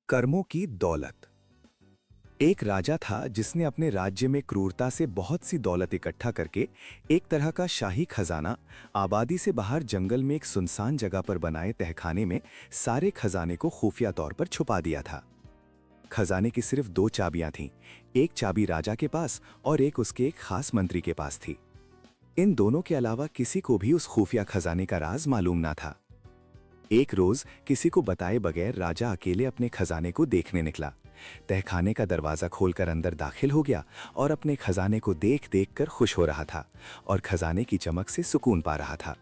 कर्मों की दौलत। एक राजा था जिसने अपने राज्य में क्रूरता से बहुत सी दौलत इकट्ठा करके एक तरह का शाही खजाना आबादी से बाहर जंगल में एक सुनसान जगह पर बनाए तहखाने में सारे खजाने को खुफिया तौर पर छुपा दिया था। खजाने की सिर्फ दो चाबियां थीं, एक चाबी राजा के पास और एक उसके एक खास मंत्री के पास थी। इन दोनों के अलावा किसी को भी उस खुफिया खजाने का राज मालूम ना था। एक रोज किसी को बताए बगैर राजा अकेले अपने खजाने को देखने निकला। तहखाने का दरवाजा खोलकर अंदर दाखिल हो गया और अपने खजाने को देख देख कर खुश हो रहा था और खजाने की चमक से सुकून पा रहा था।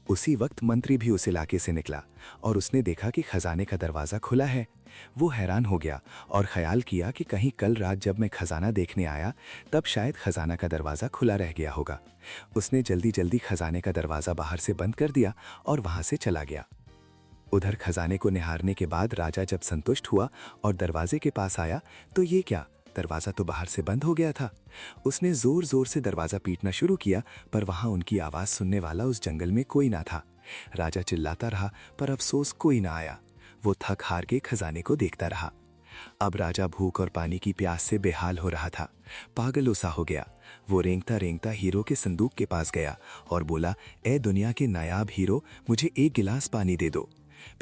उसी वक्त मंत्री भी उस इलाके से निकला और उसने देखा कि खजाने का दरवाजा खुला है। वो हैरान हो गया और ख्याल किया कि कहीं कल रात जब मैं खजाना देखने आया तब शायद खजाना का दरवाजा खुला रह गया होगा। उसने जल्दी जल्दी खजाने का दरवाजा बाहर से बंद कर दिया और वहां से चला गया। उधर खजाने को निहारने के बाद राजा जब संतुष्ट हुआ और दरवाजे के पास आया तो ये क्या, दरवाजा तो बाहर से बंद हो गया था। उसने जोर जोर से दरवाजा पीटना शुरू किया पर वहां उनकी आवाज सुनने वाला उस जंगल में कोई ना था। राजा चिल्लाता रहा पर अफसोस कोई ना आया। वो थक हार के खजाने को देखता रहा। अब राजा भूख और पानी की प्यास से बेहाल हो रहा था, पागल सा हो गया। वो रेंगता रेंगता हीरो के संदूक के पास गया और बोला, ए दुनिया के नायाब हीरो, मुझे एक गिलास पानी दे दो।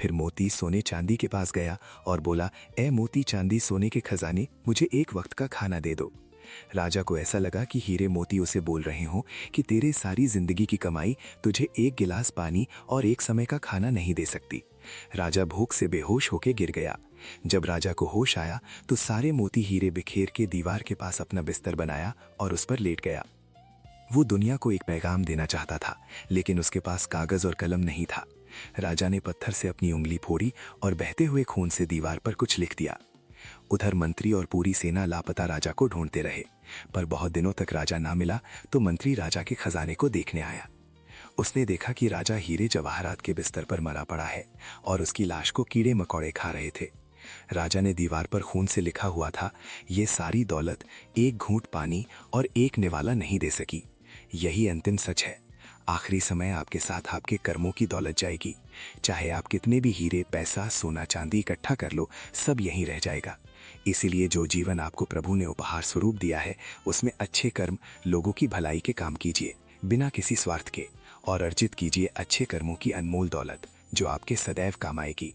फिर मोती सोने चांदी के पास गया और बोला, ए मोती चांदी सोने के खजाने, मुझे एक वक्त का खाना दे दो। राजा को ऐसा लगा कि हीरे मोती उसे बोल रहे हों कि तेरे सारी जिंदगी की कमाई तुझे एक गिलास पानी और एक समय का खाना नहीं दे सकती। राजा भूख से बेहोश होकर गिर गया। जब राजा को होश आया तो सारे मोती हीरे बिखेर के दीवार के पास अपना बिस्तर बनाया और उस पर लेट गया। वो दुनिया को एक पैगाम देना चाहता था लेकिन उसके पास कागज और कलम नहीं था। राजा ने पत्थर से अपनी उंगली फोड़ी और बहते हुए खून से दीवार पर कुछ लिख दिया। उधर मंत्री और पूरी सेना लापता राजा को ढूंढते रहे पर बहुत दिनों तक राजा ना मिला तो मंत्री राजा के खजाने को देखने आया। उसने देखा कि राजा हीरे जवाहरात के बिस्तर पर मरा पड़ा है और उसकी लाश को कीड़े मकोड़े खा रहे थे। राजा ने दीवार पर खून से लिखा हुआ था, ये सारी दौलत एक घूंट पानी और एक निवाला नहीं दे सकी। यही अंतिम सच है। आखिरी समय आपके साथ आपके कर्मों की दौलत जाएगी। चाहे आप कितने भी हीरे, पैसा, सोना चांदी इकट्ठा कर लो, सब यहीं रह जाएगा। इसीलिए जो जीवन आपको प्रभु ने उपहार स्वरूप दिया है उसमें अच्छे कर्म, लोगों की भलाई के काम कीजिए बिना किसी स्वार्थ के और अर्जित कीजिए अच्छे कर्मों की अनमोल दौलत जो आपके सदैव काम आएगी।